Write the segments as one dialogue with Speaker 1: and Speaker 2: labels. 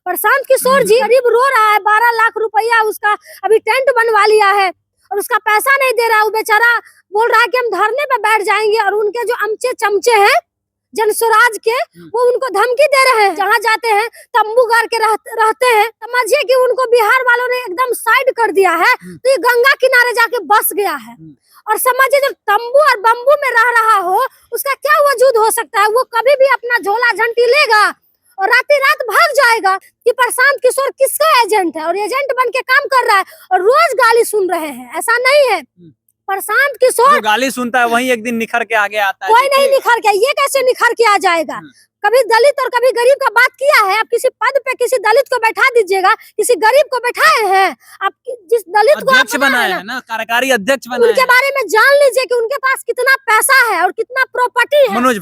Speaker 1: प्रशांत किशोर जी गरीब रो रहा है, 12 लाख रुपया उसका अभी टेंट बनवा लिया है और उसका पैसा नहीं दे रहा है। वो बेचारा बोल रहा है कि हम धरने पे बैठ जाएंगे और उनके जो अमचे चमचे हैं जन स्वराज के, वो उनको धमकी दे रहे हैं। जहाँ जाते हैं तंबू गाड़ के रहते हैं। समझिए कि उनको बिहार वालों ने एकदम साइड कर दिया है, तो ये गंगा किनारे जाके बस गया है। और समझिए जो तंबू और बम्बू में रह रहा हो उसका क्या वजूद हो सकता है। वो कभी भी अपना झोला झंटी लेगा और रात भाग जाएगा कि प्रशांत किशोर किसका एजेंट है और एजेंट बन के काम कर रहा है और रोज गाली सुन रहे हैं। ऐसा नहीं है, प्रशांत किशोर
Speaker 2: गाली सुनता है वही एक दिन निखर के आगे आता है।
Speaker 1: कोई नहीं निखर के, ये कैसे निखर के आ जाएगा। कभी दलित और कभी गरीब का बात किया है? आप किसी पद पे किसी दलित को बैठा दीजिएगा, किसी गरीब को बैठाए हैं? आप जिस दलित को
Speaker 2: अध्यक्ष बनाए हैं ना, कार्यकारी अध्यक्ष बनाए,
Speaker 1: उनके बारे में जान लीजिए कि उनके पास कितना पैसा है और कितना प्रॉपर्टी है। मनोज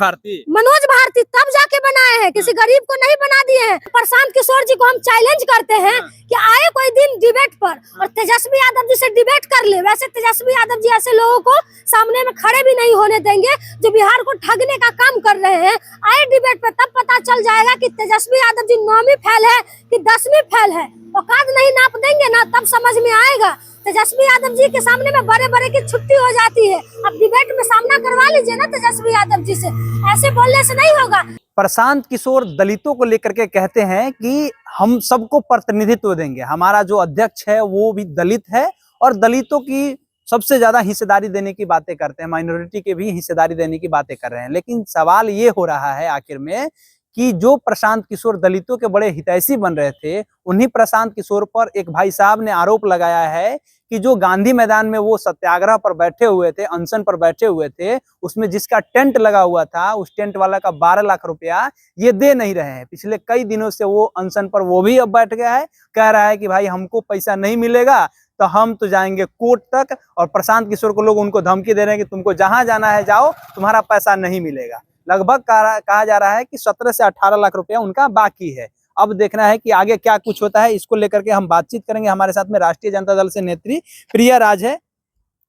Speaker 1: भारती तब जाके बनाए हैं, किसी गरीब को नहीं बना दिए हैं। प्रशांत किशोर जी को हम चैलेंज करते हैं कि आए कोई दिन डिबेट पर और तेजस्वी यादव जी से डिबेट कर ले। वैसे तेजस्वी यादव जी ऐसे लोगों को सामने में खड़े भी नहीं होने देंगे जो बिहार को ठगने का काम कर रहे हैं। आए डिबेट पे, तब पता चल जाएगा कि तेजस्वी यादव जी 9वीं फेल है कि 10वीं फेल है। औकात नहीं नाप देंगे ना, तब समझ में आएगा। तेजस्वी यादव जी के सामने में बड़े बड़े की छुट्टी हो जाती है। अब डिबेट में सामना करवा लीजिए ना तेजस्वी यादव जी से, ऐसे बोलने से नहीं होगा।
Speaker 2: प्रशांत किशोर दलितों को लेकर के कहते हैं कि हम सबको प्रतिनिधित्व देंगे, हमारा जो अध्यक्ष है वो भी दलित है और दलितों की सबसे ज्यादा हिस्सेदारी देने की बातें करते हैं, माइनॉरिटी के भी हिस्सेदारी देने की बातें कर रहे हैं। लेकिन सवाल ये हो रहा है आखिर में कि जो प्रशांत किशोर दलितों के बड़े हितैषी बन रहे थे, उन्हीं प्रशांत किशोर पर एक भाई साहब ने आरोप लगाया है कि जो गांधी मैदान में वो सत्याग्रह पर बैठे हुए थे, अनशन पर बैठे हुए थे, उसमें जिसका टेंट लगा हुआ था, उस टेंट वाला का 12 लाख रुपया ये दे नहीं रहे हैं। पिछले कई दिनों से वो अनशन पर वो भी अब बैठ गया है, कह रहा है कि भाई हमको पैसा नहीं मिलेगा तो हम तो जाएंगे कोर्ट तक। और प्रशांत किशोर को लोग उनको धमकी दे रहे हैं कि तुमको जहां जाना है जाओ, तुम्हारा पैसा नहीं मिलेगा। लगभग कहा जा रहा है कि 17 से 18 लाख रुपया उनका बाकी है। अब देखना है कि आगे क्या कुछ होता है, इसको लेकर के हम बातचीत करेंगे। हमारे साथ में राष्ट्रीय जनता दल से नेत्री प्रिया राज है।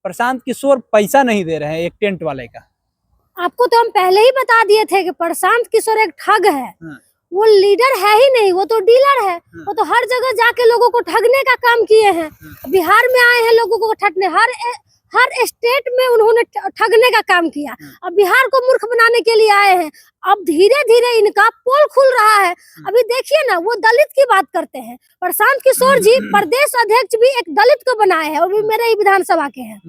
Speaker 2: प्रशांत किशोर पैसा नहीं दे रहे हैं एक टेंट वाले का।
Speaker 1: आपको तो हम पहले ही बता दिए थे कि प्रशांत किशोर एक ठग है। वो लीडर है ही नहीं, वो तो डीलर है। वो तो हर जगह जाके लोगों को ठगने का काम किए हैं। बिहार में आए हैं लोगों को ठगने, हर स्टेट में उन्होंने ठगने का काम किया। अब बिहार को मूर्ख बनाने के लिए आए हैं। अब धीरे धीरे इनका पोल खुल रहा है। अभी देखिए ना, वो दलित की बात करते हैं। प्रशांत किशोर जी प्रदेश अध्यक्ष भी एक दलित को बनाए हैं और वो मेरे ही विधानसभा के हैं,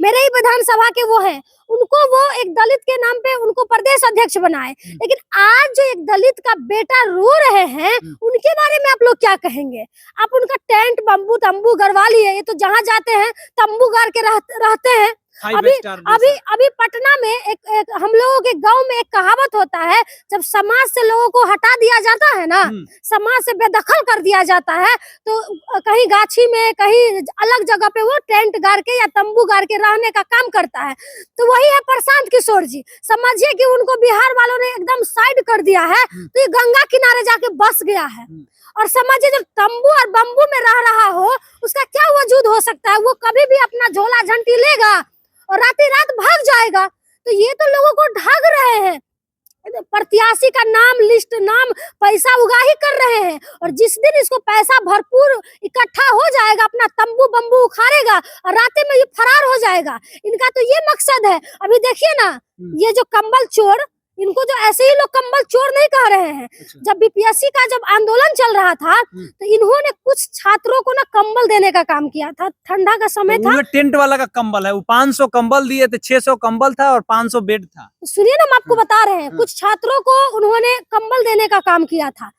Speaker 1: मेरे ही विधानसभा के वो हैं। उनको वो एक दलित के नाम पे उनको प्रदेश अध्यक्ष बनाए। लेकिन आज जो एक दलित का बेटा रो रहे हैं, उनके बारे में आप लोग क्या कहेंगे? आप उनका टेंट बम्बू तंबू गड़वा लिए। ये तो जहाँ जाते हैं तंबू गाड़ के रहते हैं। अभी पटना में एक हम लोगों के गांव में एक कहावत होता है, जब समाज से लोगों को हटा दिया जाता है ना, समाज से बेदखल कर दिया जाता है, तो कहीं गाछी में कहीं अलग जगह पे वो टेंट गाड़ के या तंबू गाड़ के रहने का काम करता है। तो वही है प्रशांत किशोर जी। समझिए कि उनको बिहार वालों ने एकदम साइड कर दिया है, तो ये गंगा किनारे जाके बस गया है। और समझिए जो तंबू और बम्बू में रह रहा हो उसका क्या वजूद हो सकता है। वो कभी भी अपना झोला झंटी लेगा और रात भाग जाएगा। तो ये तो लोगों को ठग रहे हैं। प्रत्याशी का नाम लिस्ट, नाम पैसा उगा ही कर रहे हैं। और जिस दिन इसको पैसा भरपूर इकट्ठा हो जाएगा, अपना तंबू बम्बू उखाड़ेगा और रात में ये फरार हो जाएगा। इनका तो ये मकसद है। अभी देखिए ना, ये जो कंबल चोर, इनको जो ऐसे ही लोग कंबल चोर नहीं कह रहे हैं। जब बीपीएससी का जब आंदोलन चल रहा था तो इन्होंने कुछ छात्रों को ना कंबल देने का काम किया था। ठंडा का समय था,
Speaker 2: टेंट वाला का कंबल है, वो 500 कंबल दिए थे, 600 कंबल था और 500 बेड था।
Speaker 1: सुनिए ना, हम आपको बता रहे हैं, कुछ छात्रों को उन्होंने कंबल देने का काम किया था।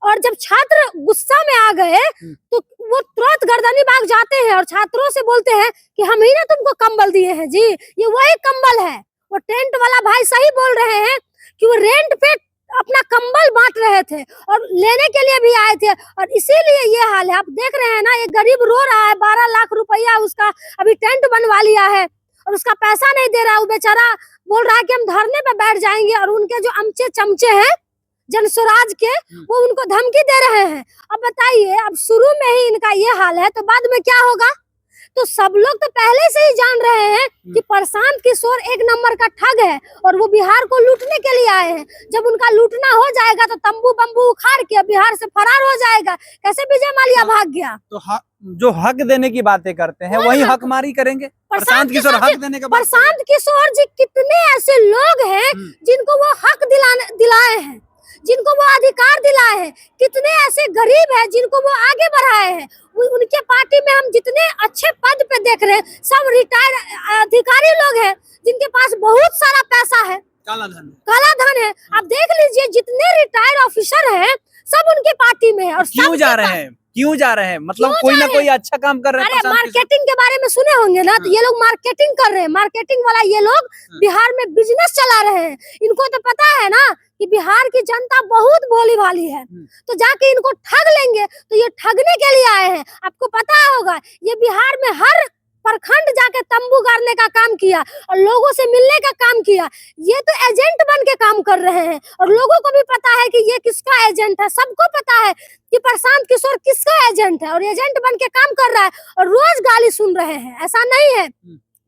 Speaker 1: और जब छात्र गुस्सा में आ गए तो वो तुरंत गर्दनी बाग जाते हैं और छात्रों से बोलते हैं कि हम ही ना तुमको कंबल दिए हैं जी, ये वही कंबल है। वो टेंट वाला भाई सही बोल रहे हैं कि वो रेंट पे अपना कंबल बांट रहे थे और लेने के लिए भी आए थे। और इसीलिए ये हाल है। आप देख रहे हैं ना, ये गरीब रो रहा है, 12 लाख रुपया उसका अभी टेंट बनवा लिया है और उसका पैसा नहीं दे रहा है। वो बेचारा बोल रहा है कि हम धरने पे बैठ जाएंगे और उनके जो अमचे चमचे हैं जन स्वराज के, वो उनको धमकी दे रहे हैं। अब बताइए, अब शुरू में ही इनका ये हाल है तो बाद में क्या होगा? तो सब लोग तो पहले से ही जान रहे हैं कि प्रशांत किशोर एक नंबर का ठग है और वो बिहार को लूटने के लिए आए हैं। जब उनका लूटना हो जाएगा तो तंबू बम्बू उखाड़ के बिहार से फरार हो जाएगा। कैसे विजय माल्या भाग गया?
Speaker 2: तो जो हक देने की बातें करते हैं वही हकमारी करेंगे। प्रशांत किशोर हक देने का
Speaker 1: प्रशांत किशोर जी कितने ऐसे लोग हैं जिनको वो हक दिलाए हैं, जिनको वो अधिकार दिलाए हैं। कितने ऐसे गरीब हैं जिनको वो आगे बढ़ाए हैं। उनके पार्टी में हम जितने अच्छे पद पे देख रहे हैं सब रिटायर्ड अधिकारी लोग हैं जिनके पास बहुत सारा पैसा है, काला धन है। आप देख लीजिए जितने रिटायर्ड ऑफिसर हैं सब उनके पार्टी में है। और
Speaker 2: क्यों जा रहे हैं? क्यों जा रहे हैं? मतलब कोई ना कोई अच्छा काम कर रहे हैं।
Speaker 1: अरे मार्केटिंग के बारे में सुने होंगे ना, तो ये लोग मार्केटिंग कर रहे हैं। मार्केटिंग वाला ये लोग बिहार में बिजनेस चला रहे हैं। इनको तो पता है ना कि बिहार की जनता बहुत भोली भाली है, तो जाके इनको ठग लेंगे। तो ये ठगने के लिए आए हैं। आपको पता होगा ये बिहार में हर प्रखंड जाके तंबू गाड़ने का काम किया और लोगों से मिलने का काम किया। ये तो एजेंट बन के काम कर रहे हैं और लोगों को भी पता है कि ये किसका एजेंट है। सबको पता है कि प्रशांत किशोर किसका एजेंट है और एजेंट बन के काम कर रहा है और रोज गाली सुन रहे हैं। ऐसा नहीं है।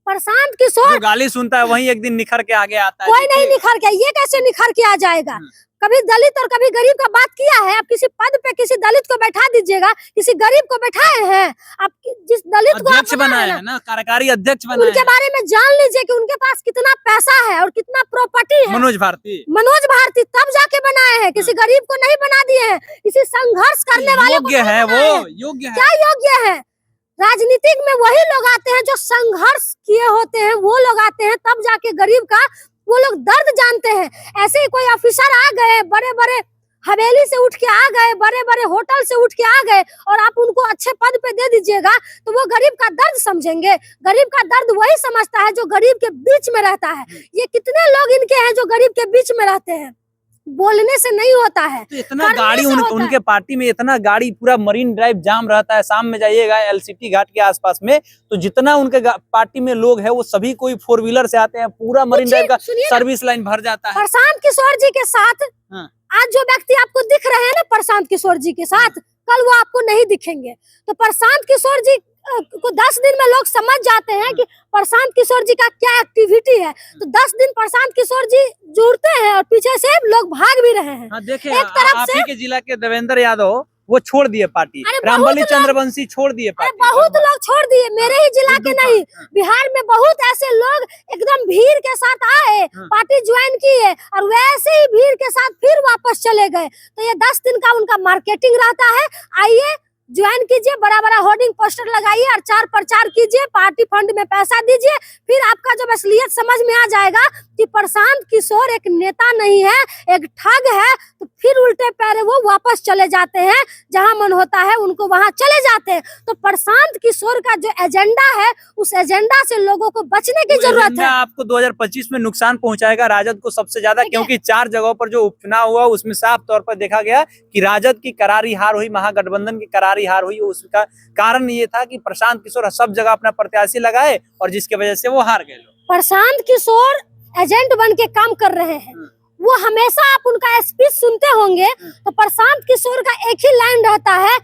Speaker 1: प्रशांत किशोर
Speaker 2: गाली सुनता है वही एक दिन निखर के आगे आता है।
Speaker 1: कोई नहीं निखर के, ये कैसे निखर के आ जाएगा? कभी दलित और कभी गरीब का बात किया है? आप किसी पद पे किसी दलित को बैठा दीजिएगा, किसी गरीब को बैठाए हैं? आप जिस दलित को
Speaker 2: अध्यक्ष बनाए हैं ना, कार्यकारी अध्यक्ष बनाए,
Speaker 1: उनके बारे में जान लीजिए कि उनके पास कितना पैसा है और कितना प्रॉपर्टी है।
Speaker 2: मनोज भारती
Speaker 1: तब जाके बनाए हैं, किसी गरीब को नहीं बना दिए हैं। किसी संघर्ष करने वाले
Speaker 2: योग्य है वो, योग्य है।
Speaker 1: क्या योग्य है? राजनीतिक में वही लोग आते हैं जो संघर्ष किए होते हैं, वो लोग आते हैं तब जाके गरीब का वो लोग दर्द जानते हैं। ऐसे ही कोई ऑफिसर आ गए, बड़े बड़े हवेली से उठ के आ गए, बड़े बड़े होटल से उठ के आ गए और आप उनको अच्छे पद पे दे दीजिएगा तो वो गरीब का दर्द समझेंगे? गरीब का दर्द वही समझता है जो गरीब के बीच में रहता है। ये कितने लोग इनके हैं जो गरीब के बीच में रहते हैं? बोलने से नहीं होता है।
Speaker 2: तो इतना गाड़ी उनके पार्टी में इतना गाड़ी, पूरा मरीन ड्राइव जाम रहता है। शाम में जाइएगा एलसीटी घाट के आसपास में तो जितना उनके पार्टी में लोग है वो सभी कोई 4 व्हीलर से आते हैं। पूरा मरीन ड्राइव का सर्विस लाइन भर जाता है।
Speaker 1: प्रशांत किशोर जी के साथ आज जो व्यक्ति आपको दिख रहे हैं ना, प्रशांत किशोर जी के साथ कल वो आपको नहीं दिखेंगे। तो प्रशांत किशोर जी को 10 दिन में लोग समझ जाते हैं कि प्रशांत किशोर जी का क्या एक्टिविटी है। तो 10 दिन प्रशांत किशोर जी जुड़ते हैं और पीछे से लोग भाग भी रहे हैं।
Speaker 2: देखिए एक तरफ से के जिला के देवेंद्र यादव वो छोड़ दिए पार्टी, रामबली चंद्रवंशी छोड़ दिए पार्टी।
Speaker 1: बहुत लोग छोड़ दिए, मेरे ही जिला के नहीं, बिहार में बहुत ऐसे लोग एकदम भीड़ के साथ आए, पार्टी ज्वाइन किए और वैसे ही भीड़ के साथ फिर वापस चले गए। तो ये 10 दिन का उनका मार्केटिंग रहता है। आइए ज्वाइन कीजिए, बड़ा बड़ा होर्डिंग पोस्टर लगाइए और चार प्रचार कीजिए, पार्टी फंड में पैसा दीजिए। फिर आपका जब असलियत समझ में आ जाएगा कि प्रशांत किशोर एक नेता नहीं है, एक ठग है, तो फिर उल्टे पैरे वो वापस चले जाते हैं। जहां मन होता है उनको वहां चले जाते हैं। तो प्रशांत किशोर का जो एजेंडा है उस एजेंडा से लोगों को बचने की जरूरत है।
Speaker 2: आपको 2025 में नुकसान पहुंचाएगा राजद को सबसे ज्यादा, क्योंकि 4 जगहों पर जो उपचुनाव हुआ उसमें साफ तौर पर देखा गया कि राजद की करारी हार हुई, महागठबंधन की करारी हार हुई। उसका कारण ये था कि प्रशांत किशोर सब जगह अपना प्रत्याशी लगाए और जिसकी वजह से वो हार गए।
Speaker 1: प्रशांत किशोर एजेंट बन के काम कर रहे हैं। वो हमेशा आप उनका स्पीच सुनते होंगे तो प्रशांत किशोर का एक ही लाइन रहता है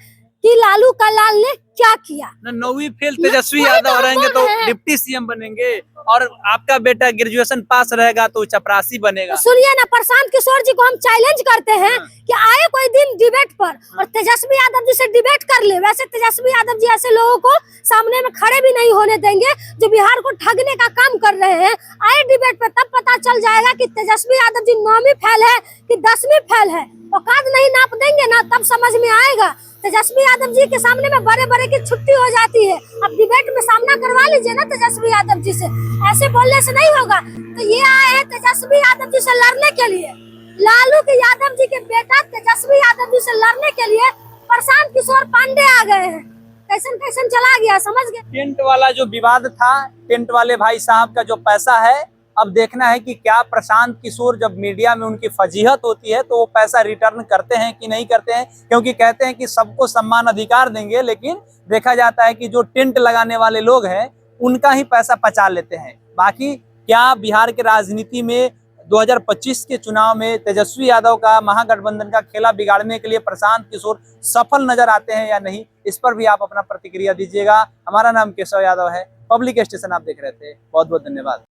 Speaker 1: कि लालू का लाल ने क्या किया।
Speaker 2: 9वीं फेल तेजस्वी यादव रहेंगे तो डिप्टी सीएम बनेंगे और आपका बेटा ग्रेजुएशन पास रहेगा तो चपरासी बनेगा।
Speaker 1: तो सुनिए ना, प्रशांत किशोर जी को हम चैलेंज करते हैं कि आए कोई दिन डिबेट पर और तेजस्वी यादव जी से डिबेट कर ले। वैसे तेजस्वी यादव जी ऐसे लोगों को सामने में खड़े भी नहीं होने देंगे जो बिहार को ठगने का काम कर रहे हैं। आए डिबेट पे, तब पता चल जाएगा कि तेजस्वी यादव जी 9वीं फेल है कि 10वीं फेल है। औकात नहीं नाप देंगे ना तब समझ में आएगा। तेजस्वी यादव जी के सामने में बड़े बड़े की छुट्टी हो जाती है। अब डिबेट में सामना करवा लीजिए ना तेजस्वी यादव जी से, ऐसे बोलने से नहीं होगा। तो ये आए हैं तेजस्वी यादव जी से लड़ने के लिए। लालू के यादव जी के बेटा तेजस्वी यादव जी से लड़ने के लिए प्रशांत किशोर पांडे आ गए हैं। कैसन कैसन चला गया, समझ गए।
Speaker 2: टेंट वाला जो विवाद था, टेंट वाले भाई साहब का जो पैसा है, अब देखना है कि क्या प्रशांत किशोर जब मीडिया में उनकी फजीहत होती है तो वो पैसा रिटर्न करते हैं कि नहीं करते हैं। क्योंकि कहते हैं कि सबको सम्मान अधिकार देंगे, लेकिन देखा जाता है कि जो टेंट लगाने वाले लोग हैं उनका ही पैसा पचा लेते हैं। बाकी क्या बिहार के राजनीति में 2025 के चुनाव में तेजस्वी यादव का महागठबंधन का खेला बिगाड़ने के लिए प्रशांत किशोर सफल नजर आते हैं या नहीं, इस पर भी आप अपना प्रतिक्रिया दीजिएगा। हमारा नाम केशव यादव है, पब्लिक स्टेशन आप देख रहे थे। बहुत बहुत धन्यवाद।